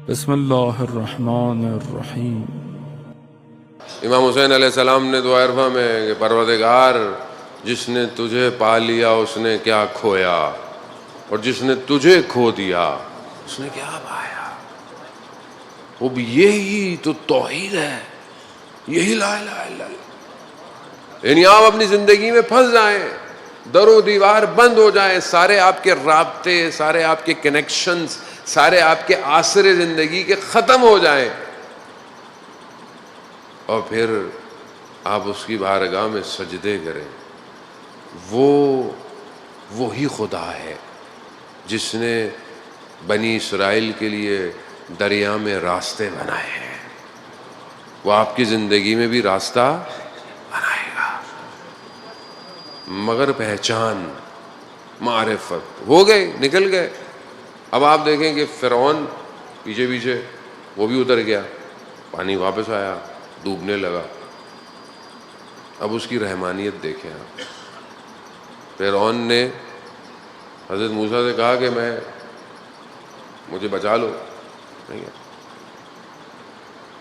بسم اللہ الرحمن الرحیم۔ امام حسین علیہ السلام نے دعا عرفہ میں کہ پروردگار جس نے تجھے پا لیا اس نے کیا کھویا، اور جس نے تجھے کھو دیا اس نے کیا پایا۔ وہ بھی یہی تو توحید ہے، یہی لا الہ الا اللہ۔ یعنی آپ اپنی زندگی میں پھنس جائیں، در و دیوار بند ہو جائیں، سارے آپ کے رابطے، سارے آپ کے کنیکشنز، سارے آپ کے آسرے زندگی کے ختم ہو جائیں، اور پھر آپ اس کی بارگاہ میں سجدے کریں۔ وہی خدا ہے جس نے بنی اسرائیل کے لیے دریا میں راستے بنائے ہیں، وہ آپ کی زندگی میں بھی راستہ بنائے گا، مگر پہچان، معرفت ہو گئے، نکل گئے۔ اب آپ دیکھیں کہ فرعون پیچھے پیچھے وہ بھی اتر گیا، پانی واپس آیا، ڈوبنے لگا۔ اب اس کی رحمانیت دیکھیں آپ۔ فرعون نے حضرت موسیٰ سے کہا کہ مجھے بچا لو، نہیں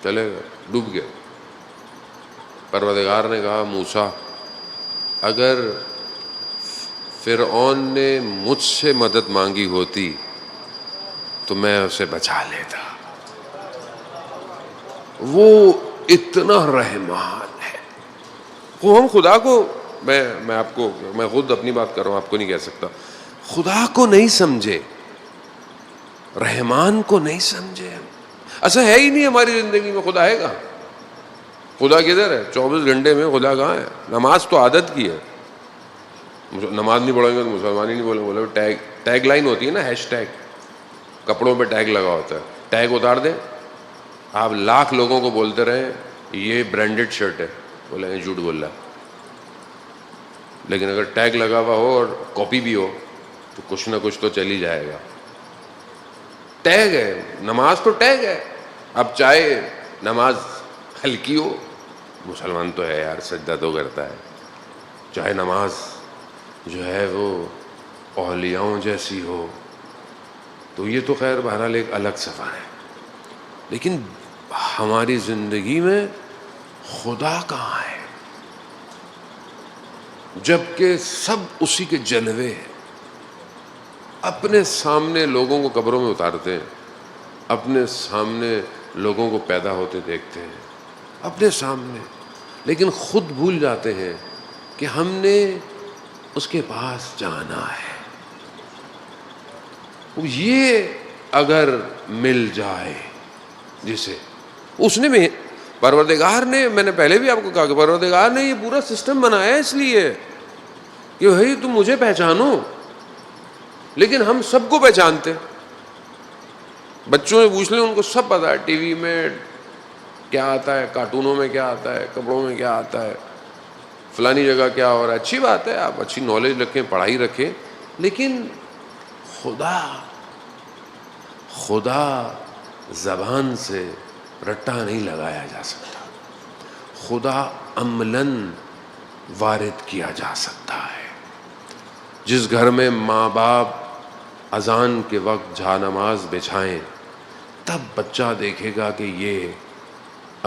چلے گئے، ڈوب گئے۔ پروردگار نے کہا موسیٰ اگر فرعون نے مجھ سے مدد مانگی ہوتی تو میں اسے بچا لیتا۔ وہ اتنا رحمان ہے۔ وہ ہم خدا کو، میں خود اپنی بات کر رہا ہوں، آپ کو نہیں کہہ سکتا، خدا کو نہیں سمجھے، رحمان کو نہیں سمجھے۔ ایسا ہے ہی نہیں ہماری زندگی میں، خدا ہے کہاں؟ خدا کدھر ہے؟ 24 گھنٹے میں خدا کہاں ہے؟ نماز تو عادت کی ہے، نماز نہیں پڑھیں گے تو مسلمان ہی نہیں بولیں گے۔ ٹیگ لائن ہوتی ہے نا، ہیش ٹیگ، کپڑوں پہ ٹیگ لگا ہوتا ہے، ٹیگ اتار دیں، آپ لاکھ لوگوں کو بولتے رہیں یہ برانڈڈ شرٹ ہے، بولیں گے جھوٹ بول رہا ہے۔ لیکن اگر ٹیگ لگا ہوا ہو اور کاپی بھی ہو تو کچھ نہ کچھ تو چل ہی جائے گا۔ ٹیگ ہے، نماز تو ٹیگ ہے۔ اب چاہے نماز ہلکی ہو، مسلمان تو ہے یار، سجدہ تو کرتا ہے، چاہے نماز جو ہے وہ اولیاؤں جیسی ہو، تو یہ تو خیر بہرحال ایک الگ سفر ہے۔ لیکن ہماری زندگی میں خدا کہاں ہے؟ جبکہ سب اسی کے جلوے ہیں۔ اپنے سامنے لوگوں کو قبروں میں اتارتے ہیں، اپنے سامنے لوگوں کو پیدا ہوتے دیکھتے ہیں، اپنے سامنے، لیکن خود بھول جاتے ہیں کہ ہم نے اس کے پاس جانا ہے۔ یہ اگر مل جائے جسے اس نے پروردگار نے، میں نے پہلے بھی آپ کو کہا کہ پروردگار نے یہ پورا سسٹم بنایا ہے اس لیے کہ بھائی تم مجھے پہچانو، لیکن ہم سب کو پہچانتے۔ بچوں سے پوچھ لیں، ان کو سب پتا ہے ٹی وی میں کیا آتا ہے، کارٹونوں میں کیا آتا ہے، کپڑوں میں کیا آتا ہے، فلانی جگہ کیا ہو رہا ہے۔ اچھی بات ہے، آپ اچھی نالج رکھیں، پڑھائی رکھیں، لیکن خدا زبان سے رٹا نہیں لگایا جا سکتا، خدا عملاً وارد کیا جا سکتا ہے۔ جس گھر میں ماں باپ اذان کے وقت جا نماز بچھائیں، تب بچہ دیکھے گا کہ یہ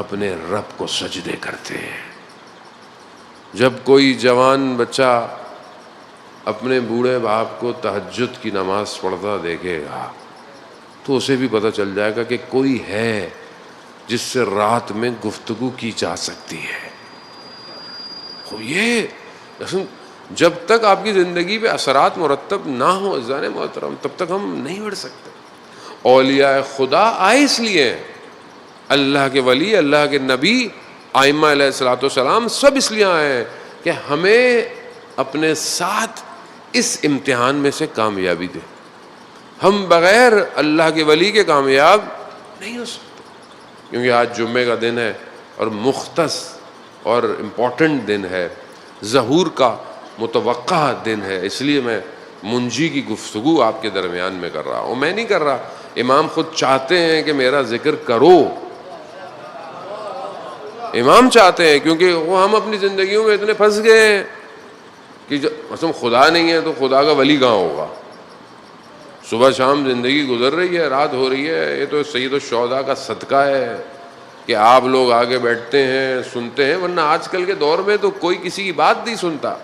اپنے رب کو سجدے کرتے ہیں۔ جب کوئی جوان بچہ اپنے بوڑھے باپ کو تہجد کی نماز پڑھتا دیکھے گا تو اسے بھی پتہ چل جائے گا کہ کوئی ہے جس سے رات میں گفتگو کی جا سکتی ہے۔ یہ جب تک آپ کی زندگی پہ اثرات مرتب نہ ہوں عزیزان محترم، تب تک ہم نہیں بڑھ سکتے۔ اولیاء خدا آئے اس لیے، اللہ کے ولی، اللہ کے نبی، ائمہ علیہ الصلوۃ والسلام سب اس لیے آئے ہیں کہ ہمیں اپنے ساتھ اس امتحان میں سے کامیابی دے۔ ہم بغیر اللہ کے ولی کے کامیاب نہیں ہو سکتے، کیونکہ آج جمعے کا دن ہے اور مختص اور امپورٹنٹ دن ہے، ظہور کا متوقع دن ہے، اس لیے میں منجی کی گفتگو آپ کے درمیان میں کر رہا ہوں۔ میں نہیں کر رہا، امام خود چاہتے ہیں کہ میرا ذکر کرو، امام چاہتے ہیں، کیونکہ وہ ہم اپنی زندگیوں میں اتنے پھنس گئے ہیں کہ مثلا خدا نہیں ہے تو خدا کا ولی کہاں ہوگا؟ صبح شام زندگی گزر رہی ہے، رات ہو رہی ہے. یہ تو سید الشہداء کا صدقہ ہے کہ آپ لوگ آگے بیٹھتے ہیں، سنتے ہیں، ورنہ آج کل کے دور میں تو کوئی کسی کی بات نہیں سنتا،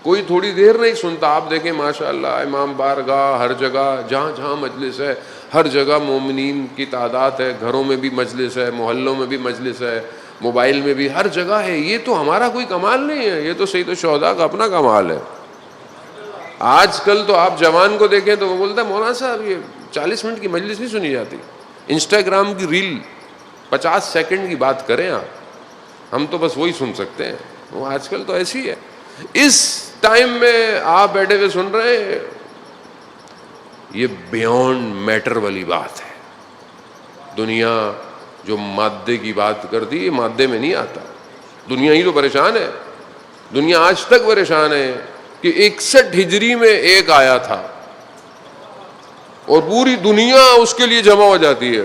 کوئی تھوڑی دیر نہیں سنتا. آپ دیکھیں ماشاءاللہ امام بارگاہ ہر جگہ، جہاں جہاں مجلس ہے ہر جگہ مومنین کی تعداد ہے، گھروں میں بھی مجلس ہے، محلوں میں بھی مجلس ہے، موبائل میں بھی، ہر جگہ ہے. یہ تو ہمارا کوئی کمال نہیں ہے، یہ تو سید الشہداء کا اپنا کمال ہے. آج کل تو آپ جوان کو دیکھیں تو وہ بولتا ہے مولانا صاحب یہ 40 منٹ کی مجلس نہیں سنی جاتی، انسٹاگرام کی ریل 50 سیکنڈ کی بات کریں آپ، ہم تو بس وہی سن سکتے ہیں. وہ آج کل تو ایسی ہے. اس ٹائم میں آپ بیٹھے ہوئے سن رہے ہیں، یہ بیونڈ میٹر والی بات ہے. دنیا جو مادے کی بات کرتی ہے مادے میں نہیں آتا. دنیا ہی تو پریشان ہے. دنیا آج تک پریشان ہے کہ 61 ہجری میں ایک آیا تھا اور پوری دنیا اس کے لیے جمع ہو جاتی ہے.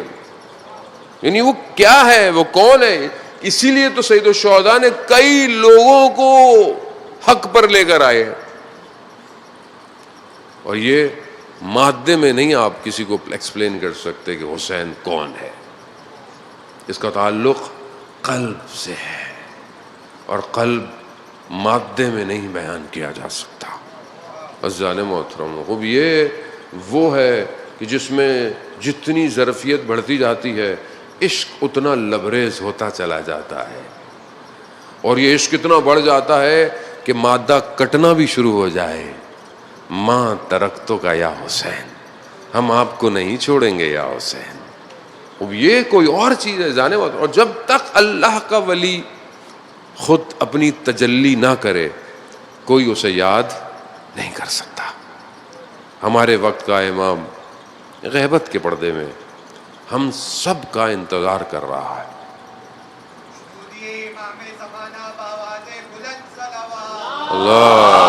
یعنی وہ کیا ہے، وہ کون ہے؟ اسی لیے تو سید الشہداء نے کئی لوگوں کو حق پر لے کر آئے. اور یہ مادے میں نہیں آپ کسی کو ایکسپلین کر سکتے کہ حسین کون ہے. اس کا تعلق قلب سے ہے، اور قلب مادے میں نہیں بیان کیا جا سکتا. عزیزان محترم، خوب یہ وہ ہے کہ جس میں جتنی ظرفیت بڑھتی جاتی ہے عشق اتنا لبریز ہوتا چلا جاتا ہے. اور یہ عشق اتنا بڑھ جاتا ہے کہ مادہ کٹنا بھی شروع ہو جائے. ماں ترکتو کا یا حسین، ہم آپ کو نہیں چھوڑیں گے یا حسین. اب یہ کوئی اور چیز ہے جانے والا. اور جب تک اللہ کا ولی خود اپنی تجلی نہ کرے کوئی اسے یاد نہیں کر سکتا. ہمارے وقت کا امام غیبت کے پردے میں ہم سب کا انتظار کر رہا ہے. اللہ